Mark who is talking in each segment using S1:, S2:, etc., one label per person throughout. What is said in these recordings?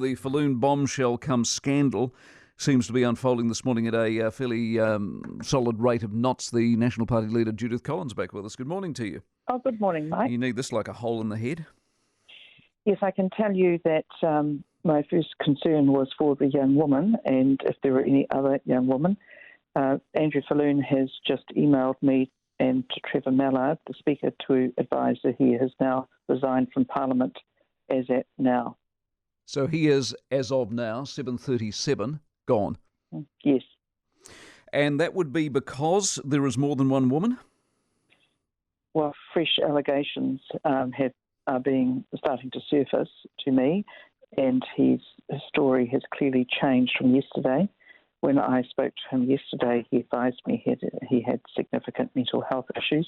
S1: The Falloon bombshell cum scandal seems to be unfolding this morning at a fairly solid rate of knots. The National Party leader, Judith Collins, back with us. Good morning to you.
S2: Oh, good morning, Mike.
S1: You need this like a hole in the head?
S2: Yes, I can tell you that my first concern was for the young woman, and if there were any other young women. Andrew Falloon has just emailed me and to Trevor Mallard, the Speaker, to advise that he has now resigned from Parliament as at now.
S1: So he is, as of now, 7:37, gone.
S2: Yes.
S1: And that would be because there is more than one woman?
S2: Well, fresh allegations are starting to surface to me, and his story has clearly changed from yesterday. When I spoke to him yesterday, he advised me he had significant mental health issues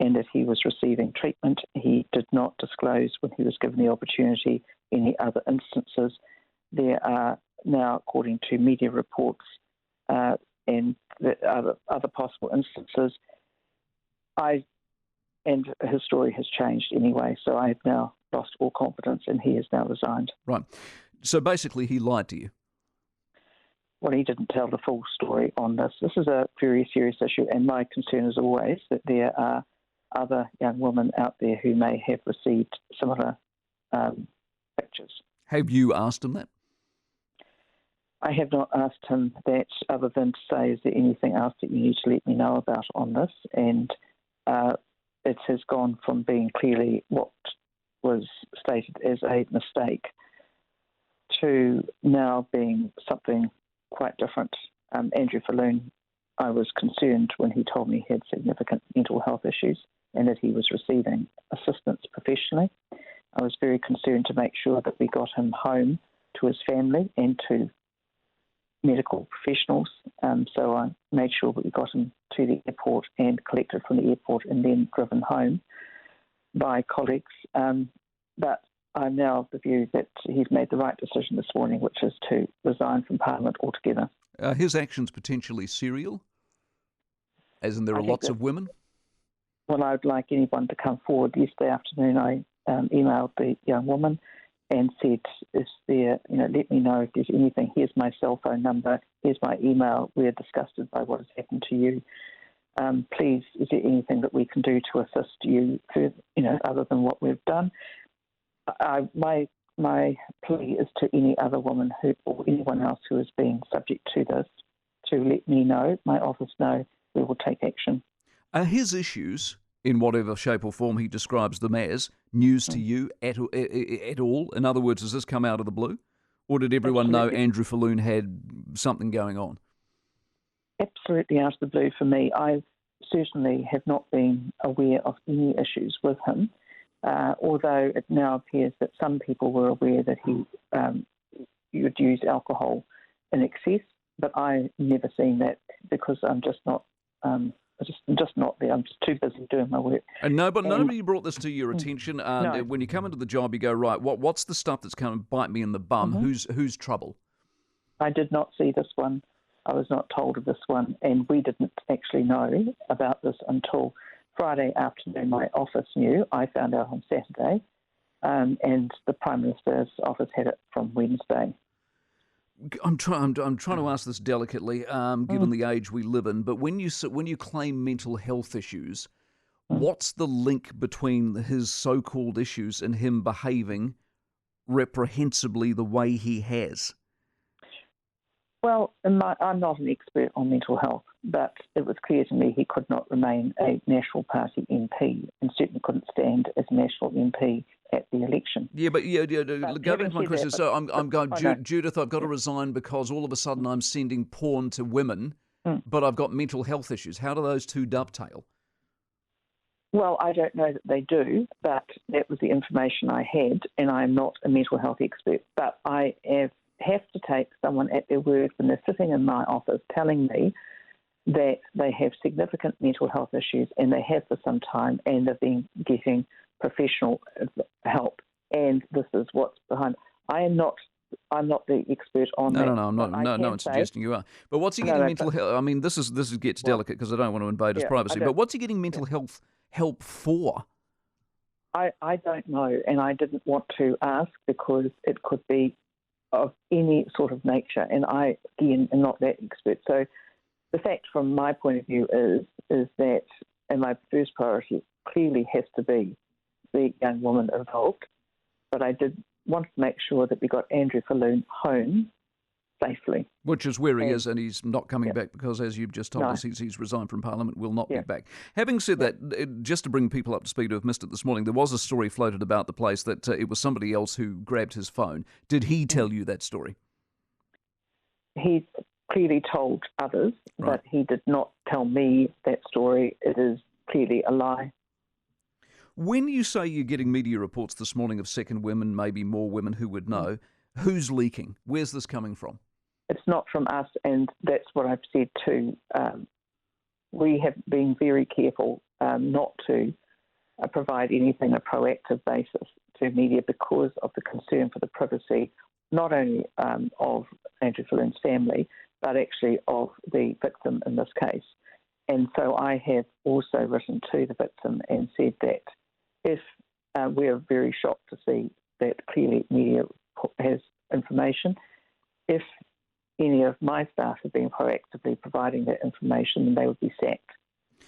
S2: and that he was receiving treatment. He did not disclose, when he was given the opportunity, any other instances. There are now, according to media reports and the other possible instances, and his story has changed anyway, so I have now lost all confidence and he has now resigned.
S1: Right. So basically he lied to you?
S2: Well, he didn't tell the full story on this. This is a very serious issue, and my concern is always that there are other young women out there who may have received similar pictures.
S1: Have you asked him that?
S2: I have not asked him that, other than to say, is there anything else that you need to let me know about on this? And it has gone from being clearly what was stated as a mistake to now being something quite different. Andrew Falloon, I was concerned when he told me he had significant mental health issues and that he was receiving assistance professionally. I was very concerned to make sure that we got him home to his family and to medical professionals. So I made sure that we got him to the airport and collected from the airport and then driven home by colleagues. But I'm now of the view that he's made the right decision this morning, which is to resign from Parliament altogether.
S1: His actions potentially serial? As in there are lots of women?
S2: Well, I'd like anyone to come forward. Yesterday afternoon I emailed the young woman and said, is there, let me know if there's anything. Here's my cell phone number. Here's my email. We're disgusted by what has happened to you. Please, is there anything that we can do to assist you, other than what we've done? My plea is to any other woman or anyone else who is being subject to this to let me know, my office know. We will take action.
S1: Are his issues, in whatever shape or form he describes them as, news to you at all? In other words, has this come out of the blue? Or did everyone know Andrew Falloon had something going on?
S2: Absolutely out of the blue for me. I certainly have not been aware of any issues with him. Although it now appears that some people were aware that he would use alcohol in excess, but I've never seen that because I'm just not there. I'm just too busy doing my work.
S1: And nobody brought this to your attention.
S2: No.
S1: When you come into the job, you go, right, what's the stuff that's going to bite me in the bum? Who's trouble? I
S2: did not see this one. I was not told of this one, and we didn't actually know about this until Friday afternoon. My office knew. I found out on Saturday, and the Prime Minister's office had it from Wednesday.
S1: I'm trying to ask this delicately, given the age we live in. But when you claim mental health issues, what's the link between his so-called issues and him behaving reprehensibly the way he has?
S2: Well, I'm not an expert on mental health, but it was clear to me he could not remain a National Party MP and certainly couldn't stand as a National MP at the election.
S1: Yeah, but go back to my question. So I'm going, Judith, I've got to resign because all of a sudden I'm sending porn to women, but I've got mental health issues. How do those two dovetail?
S2: Well, I don't know that they do, but that was the information I had, and I am not a mental health expert, but I have to take someone at their word when they're sitting in my office telling me that they have significant mental health issues and they have for some time and they've been getting professional help, and this is what's behind. I'm not the expert on that.
S1: No, I'm not. No one's suggesting you are. But what's he getting mental health? I mean, this gets delicate because I don't want to invade his privacy. But what's he getting mental health help for?
S2: I don't know, and I didn't want to ask because it could be of any sort of nature. And I, again, am not that expert. So the fact from my point of view is that, and my first priority clearly has to be the young woman involved. But I did want to make sure that we got Andrew Falloon home safely.
S1: Which is where he is, and he's not coming
S2: Yep.
S1: back because, as you've just told
S2: No.
S1: us, he's resigned from Parliament, will not be
S2: Yep.
S1: back. Having said that, just to bring people up to speed who have missed it this morning, there was a story floated about the place that it was somebody else who grabbed his phone. Did he tell you that story?
S2: He clearly told others,
S1: Right.
S2: but he did not tell me that story. It is clearly a lie.
S1: When you say you're getting media reports this morning of second women, maybe more women who would know, who's leaking? Where's this coming from?
S2: It's not from us, and that's what I've said too. We have been very careful not to provide anything on a proactive basis to media because of the concern for the privacy, not only of Andrew Falloon's family, but actually of the victim in this case. And so I have also written to the victim and said that if we're very shocked to see that clearly media has information, if any of my staff have been proactively providing that information, then they would be sacked.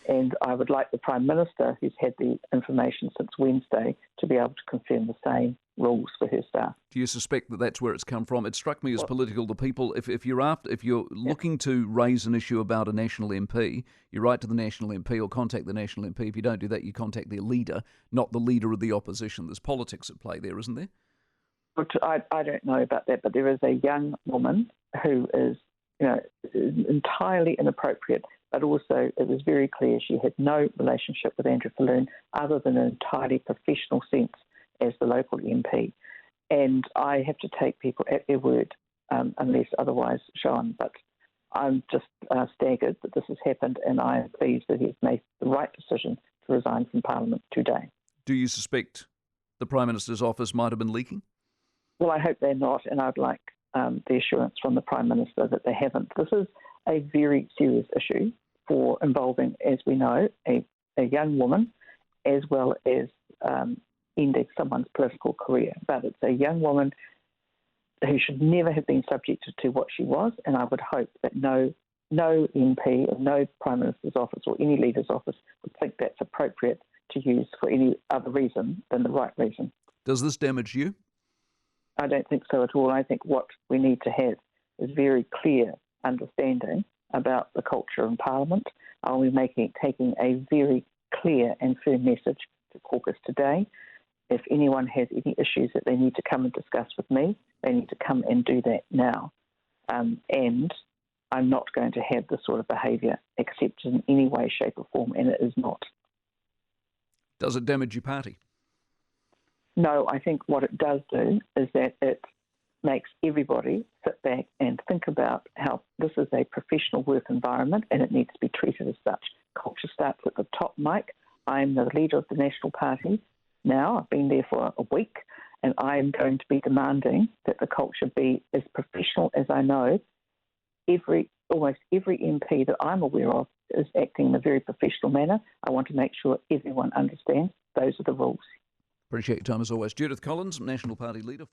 S2: And I would like the Prime Minister, who's had the information since Wednesday, to be able to confirm the same rules for her staff.
S1: Do you suspect that that's where it's come from? It struck me as political. The people, if you're looking to raise an issue about a national MP, you write to the national MP or contact the national MP. If you don't do that, you contact their leader, not the leader of the opposition. There's politics at play there, isn't there?
S2: But I don't know about that, but there is a young woman who is, entirely inappropriate, but also it was very clear she had no relationship with Andrew Falloon other than an entirely professional sense as the local MP. And I have to take people at their word unless otherwise shown. But I'm just staggered that this has happened, and I am pleased that he's made the right decision to resign from Parliament today.
S1: Do you suspect the Prime Minister's office might have been leaking?
S2: Well, I hope they're not, and I'd like the assurance from the Prime Minister that they haven't. This is a very serious issue for involving, as we know, a young woman as well as ending someone's political career. But it's a young woman who should never have been subjected to what she was, and I would hope that no MP or no Prime Minister's office or any leader's office would think that's appropriate to use for any other reason than the right reason.
S1: Does this damage you?
S2: I don't think so at all. I think what we need to have is very clear understanding about the culture in Parliament. I'll be taking a very clear and firm message to caucus today. If anyone has any issues that they need to come and discuss with me, they need to come and do that now. And I'm not going to have this sort of behaviour accepted in any way, shape or form, and it is not.
S1: Does it damage your party?
S2: No, I think what it does do is that it makes everybody sit back and think about how this is a professional work environment and it needs to be treated as such. Culture starts at the top, Mike. I'm the leader of the National Party now. I've been there for a week, and I am going to be demanding that the culture be as professional as I know. Almost every MP that I'm aware of is acting in a very professional manner. I want to make sure everyone understands those are the rules.
S1: Appreciate your time as always. Judith Collins, National Party leader.